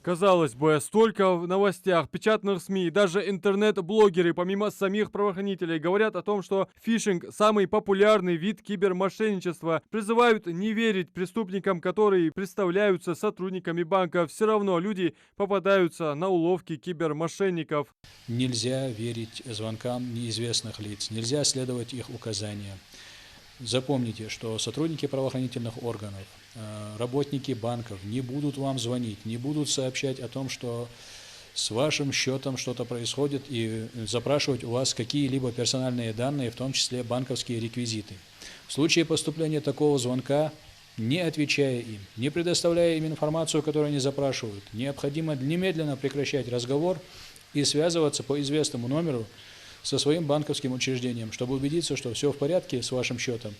Казалось бы, столько в новостях, печатных СМИ, даже интернет-блогеры, помимо самих правоохранителей, говорят о том, что фишинг– самый популярный вид кибермошенничества. Призывают не верить преступникам, которые представляются сотрудниками банка. Все равно люди попадаются на уловки кибермошенников. Нельзя верить звонкам неизвестных лиц, нельзя следовать их указаниям. Запомните, что сотрудники правоохранительных органов, работники банков не будут вам звонить, не будут сообщать о том, что с вашим счетом что-то происходит и запрашивать у вас какие-либо персональные данные, в том числе банковские реквизиты. В случае поступления такого звонка, не отвечая им, не предоставляя им информацию, которую они запрашивают, необходимо немедленно прекращать разговор и связываться по известному номеру со своим банковским учреждением, чтобы убедиться, что все в порядке с вашим счетом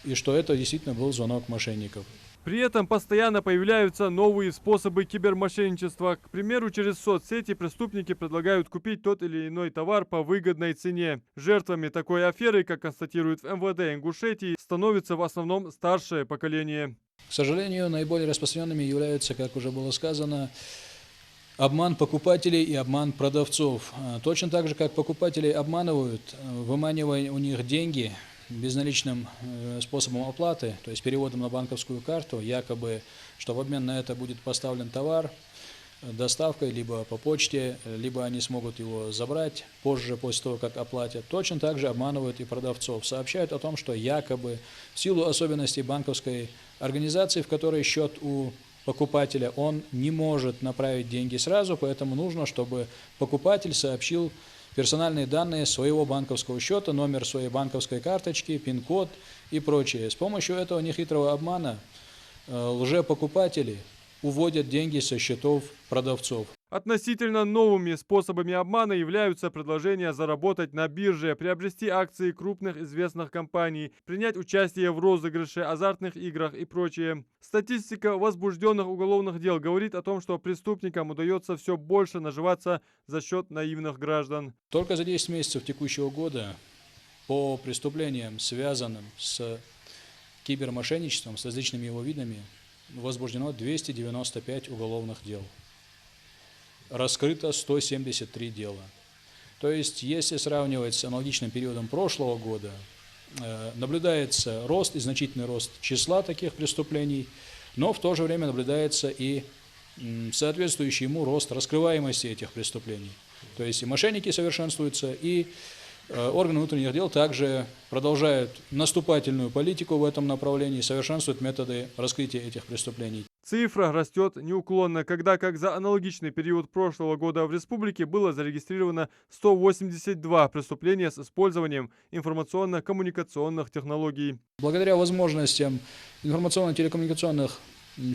и что это действительно был звонок мошенников. При этом постоянно появляются новые способы кибермошенничества. К примеру, через соцсети преступники предлагают купить тот или иной товар по выгодной цене. Жертвами такой аферы, как констатируют в МВД Ингушетии, становится в основном старшее поколение. К сожалению, наиболее распространенными являются, как уже было сказано, обман покупателей и обман продавцов. Точно так же, как покупателей обманывают, выманивая у них деньги безналичным способом оплаты, то есть переводом на банковскую карту, якобы, что в обмен на это будет поставлен товар доставкой, либо по почте, либо они смогут его забрать позже, после того, как оплатят. Точно так же обманывают и продавцов. Сообщают о том, что якобы в силу особенностей банковской организации, в которой счет у покупателя, он не может направить деньги сразу, поэтому нужно, чтобы покупатель сообщил персональные данные своего банковского счета, номер своей банковской карточки, пин-код и прочее. С помощью этого нехитрого обмана лжепокупатели уводят деньги со счетов продавцов. Относительно новыми способами обмана являются предложения заработать на бирже, приобрести акции крупных известных компаний, принять участие в розыгрыше, азартных играх и прочее. Статистика возбужденных уголовных дел говорит о том, что преступникам удается все больше наживаться за счет наивных граждан. Только за 10 месяцев текущего года по преступлениям, связанным с кибермошенничеством, с различными его видами, возбуждено 295 уголовных дел. Раскрыто 173 дела. То есть, если сравнивать с аналогичным периодом прошлого года, наблюдается рост и значительный рост числа таких преступлений, но в то же время наблюдается и соответствующий ему рост раскрываемости этих преступлений. То есть и мошенники совершенствуются, и органы внутренних дел также продолжают наступательную политику в этом направлении, совершенствуют методы раскрытия этих преступлений. Цифра растет неуклонно, когда как за аналогичный период прошлого года в республике было зарегистрировано 182 преступления с использованием информационно-коммуникационных технологий. Благодаря возможностям информационно-телекоммуникационных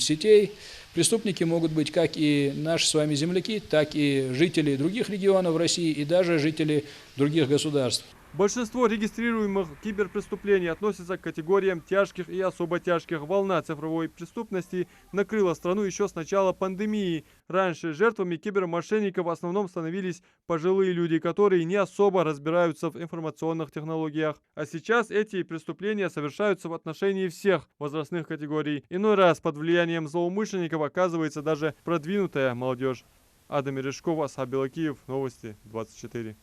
сетей преступники могут быть как и наши с вами земляки, так и жители других регионов России и даже жители других государств. Большинство регистрируемых киберпреступлений относятся к категориям тяжких и особо тяжких. Волна цифровой преступности накрыла страну еще с начала пандемии. Раньше жертвами кибермошенников в основном становились пожилые люди, которые не особо разбираются в информационных технологиях. А сейчас эти преступления совершаются в отношении всех возрастных категорий. Иной раз под влиянием злоумышленников оказывается даже продвинутая молодежь. Адам Мережков, Асхаб Белакиев, Новости 24.